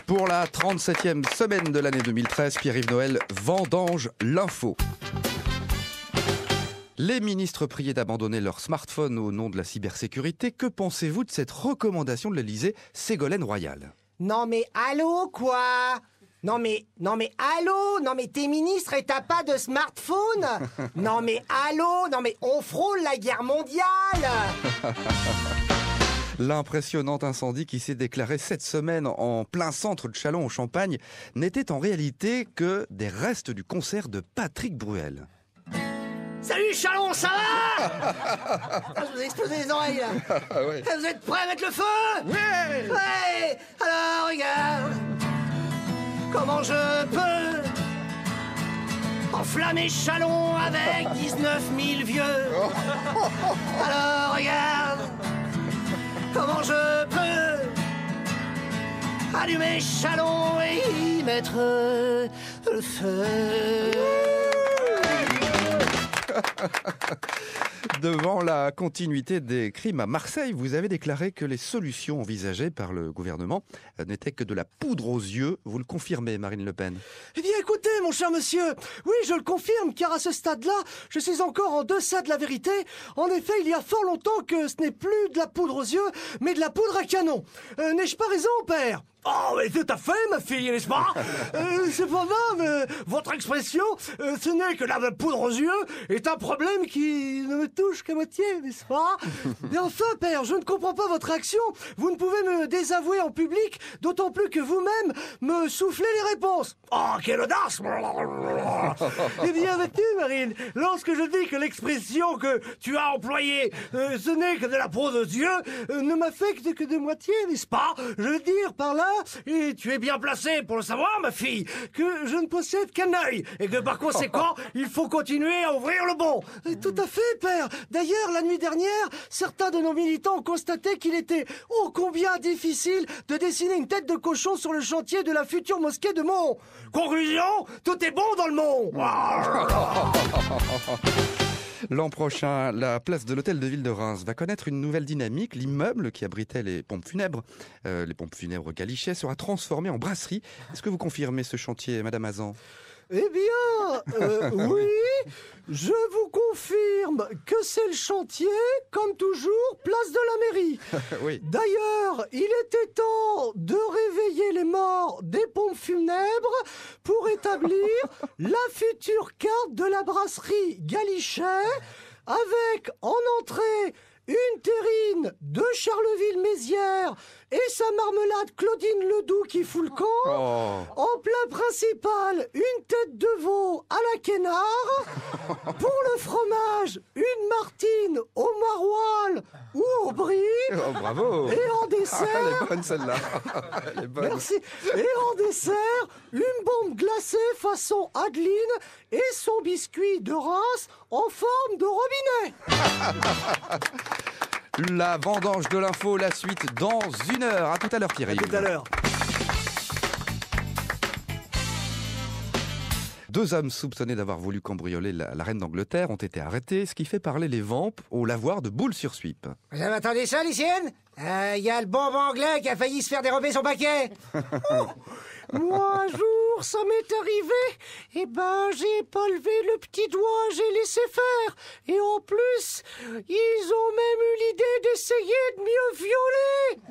Pour la 37e semaine de l'année 2013, Pierre-Yves Noël vendange l'info. Les ministres priés d'abandonner leur smartphone au nom de la cybersécurité. Que pensez-vous de cette recommandation de l'Élysée, Ségolène Royal? Non mais allô quoi? Non mais allô? Non mais t'es ministre et t'as pas de smartphone? Non mais allô? Non mais on frôle la guerre mondiale. L'impressionnant incendie qui s'est déclaré cette semaine en plein centre de Châlons en Champagne n'était en réalité que des restes du concert de Patrick Bruel. Salut Chalon, ça va? Je vous ai explosé les oreilles là. Ouais. Vous êtes prêts à mettre le feu? Ouais. Ouais. Alors regarde comment je peux enflammer Chalon avec 19 000 vieux. Alors regarde comment je peux allumer Chalon et y mettre le feu. Devant la continuité des crimes à Marseille, vous avez déclaré que les solutions envisagées par le gouvernement n'étaient que de la poudre aux yeux. Vous le confirmez, Marine Le Pen? Eh bien écoutez, mon cher monsieur, oui, je le confirme, car à ce stade-là, je suis encore en deçà de la vérité. En effet, il y a fort longtemps que ce n'est plus de la poudre aux yeux, mais de la poudre à canon. N'ai-je pas raison, père? Oh, mais tout à fait, ma fille, n'est-ce pas? Cependant, votre expression, ce n'est que la poudre aux yeux, est un problème qui ne me touche qu'à moitié, n'est-ce pas? Mais enfin, père, je ne comprends pas votre action. Vous ne pouvez me désavouer en public, d'autant plus que vous-même me soufflez les réponses. Oh, quelle audace! Eh bien, vois-tu, Marine, lorsque je dis que l'expression que tu as employée, ce n'est que de la poudre aux yeux, ne m'affecte que de moitié, n'est-ce pas? Je veux dire par là, et tu es bien placée pour le savoir, ma fille, que je ne possède qu'un œil, et que par conséquent, il faut continuer à ouvrir le bon. Tout à fait, père. D'ailleurs, la nuit dernière, certains de nos militants ont constaté qu'il était ô combien difficile de dessiner une tête de cochon sur le chantier de la future mosquée de Mont. Conclusion, tout est bon dans le Mont. L'an prochain, la place de l'hôtel de ville de Reims va connaître une nouvelle dynamique. L'immeuble qui abritait les pompes funèbres Galichet, sera transformé en brasserie. Est-ce que vous confirmez ce chantier, Madame Hazan? Eh bien, oui, je vous confirme que c'est le chantier, comme toujours, place de la mairie. Oui. D'ailleurs, il était temps de réveiller les morts des pompes funèbres pour établir la future carte de la brasserie Galichet, avec en entrée une terrine de Charleville-Mézières et sa marmelade Claudine Ledoux qui fout le camp. Oh. En plat principal, une tête de veau à la Quénard. Pour le fromage, une martine au maroilles ou au brie. Oh, bravo. Et en dessert... Elle est bonne celle-là. Elle est bonne. Merci. Et en dessert, une bombe glacée façon Adeline et son biscuit de Reims en forme de robinet. La vendange de l'info, la suite dans 1 heure. À tout à l'heure, Thierry. Tout à l'heure. 2 hommes soupçonnés d'avoir voulu cambrioler la reine d'Angleterre ont été arrêtés, ce qui fait parler les vampes au lavoir de Boulle-sur-Suippe. Vous avez entendu ça, lycéenne? Il y a le bonbon anglais qui a failli se faire dérober son paquet. Moi, un jour, ça m'est arrivé. Eh ben, j'ai pas levé le petit doigt, j'ai laissé faire. Et en plus, ils ont même eu l'idée d'essayer de mieux violer.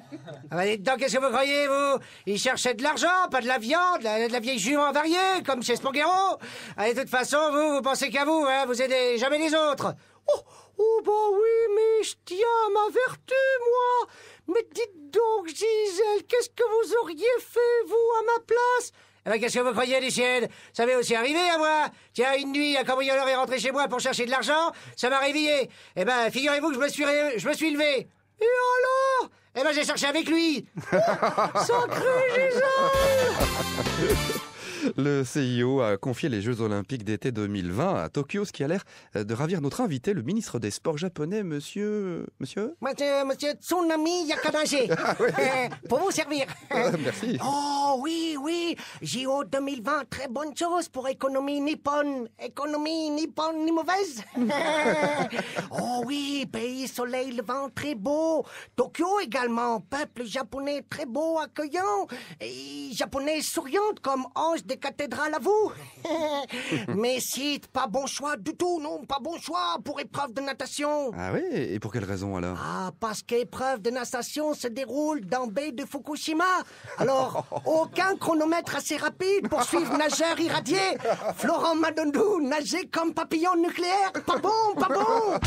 Ah bah dites donc, qu'est-ce que vous croyez, vous? Ils cherchaient de l'argent, pas de la viande, de la vieille jument avariée, comme chez Sponguero. Ah, de toute façon, vous pensez qu'à vous, hein, vous aidez jamais les autres. Oh, bah oui, mais je tiens à ma vertu, moi. Mais dites donc, Gisèle, qu'est-ce que vous auriez fait, vous, à ma place? Eh ben, qu'est-ce que vous croyez, lycéenne? Ça m'est aussi arrivé à moi. Tiens, une nuit, un cambrioleur est rentré chez moi pour chercher de l'argent, ça m'a réveillé. Eh ben, figurez-vous que je me suis levé. Et alors? Eh ben, j'ai cherché avec lui. Sacré Gisèle! Le CIO a confié les Jeux Olympiques d'été 2020 à Tokyo, ce qui a l'air de ravir notre invité, le ministre des Sports japonais, monsieur... Monsieur Tsunami Yakanashi. Pour vous servir. Merci. Oh oui, JO 2020, très bonne chose pour économie nippone. Économie nippone ni mauvaise. Oh oui, pays soleil levant très beau. Tokyo également, peuple japonais très beau, accueillant. Et japonais souriante comme ange des cathédrales à vous. Mais si, pas bon choix du tout, non, pas bon choix pour épreuve de natation. Ah oui, et pour quelle raison alors? Ah, parce qu'épreuve de natation se déroule dans baie de Fukushima. Alors, aucun chronomètre assez rapide pour suivre nageur irradié. Florent Madondou nager comme papillon nucléaire. Pas bon, pas bon.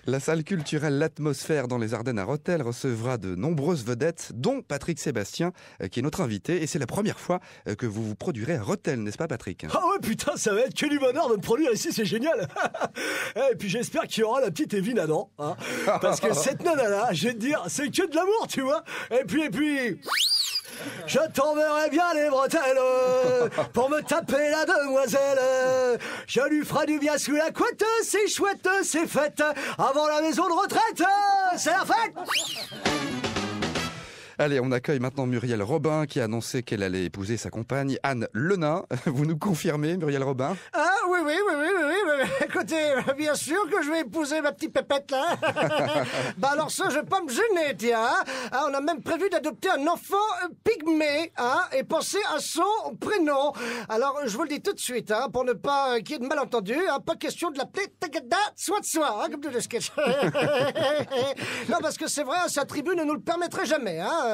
La salle culturelle L'Atmosphère dans les Ardennes à Rethel recevra de nombreuses vedettes, dont Patrick Sébastien, qui est notre invité. Et c'est la première fois que vous vous produirez à Rethel, n'est-ce pas Patrick? Ah ouais, putain, ça va être que du bonheur de me produire ici, c'est génial. Et puis j'espère qu'il y aura la petite Evelyne Adam, hein, parce que cette nana-là, je vais te dire, c'est que de l'amour, tu vois. Et puis... Je t'enverrai bien les bretelles pour me taper la demoiselle. Je lui ferai du bien sous la couette, c'est chouette, c'est fête. Avant la maison de retraite, c'est la fête. Allez, on accueille maintenant Muriel Robin qui a annoncé qu'elle allait épouser sa compagne Anne Lenain. Vous nous confirmez, Muriel Robin? Ah oui. Écoutez, bien sûr que je vais épouser ma petite pépette là. Bah alors ça, je vais pas me gêner, tiens. Ah, on a même prévu d'adopter un enfant pygmée, hein, et penser à son prénom. Alors je vous le dis tout de suite, hein, pour ne pas qu'il y ait de malentendus, hein, pas question de l'appeler Tagada soit de soi, hein, comme tout le sketch. Non, parce que c'est vrai, sa tribu ne nous le permettrait jamais, hein.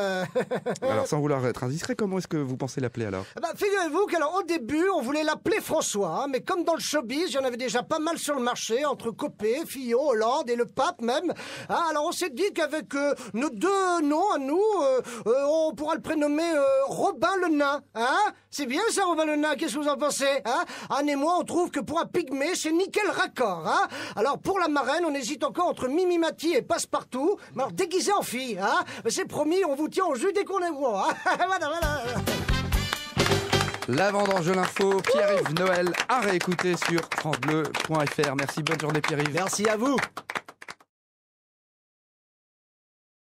Alors, sans vouloir être indiscret, comment est-ce que vous pensez l'appeler alors? Bah, figurez-vous qu'au début, on voulait l'appeler François, hein, mais comme dans le showbiz, il y en avait déjà pas mal sur le marché, entre Copé, Fillon, Hollande et le pape même. Hein, alors on s'est dit qu'avec nos deux noms à nous, on pourra le prénommer Robin le Nain. Hein, c'est bien ça, Robin le Nain, qu'est-ce que vous en pensez, hein? Anne et moi, on trouve que pour un pygmée, c'est nickel raccord. Hein. Alors pour la marraine, on hésite encore entre Mimi Mati et Passepartout, mais alors déguisé en fille. Hein. C'est promis, on vous tient au jus dès qu'on est gros. Hein. Voilà. La vendange de l'info, Pierre-Yves Noël, à réécouter sur francebleu.fr. Merci, bonne journée Pierre-Yves. Merci à vous.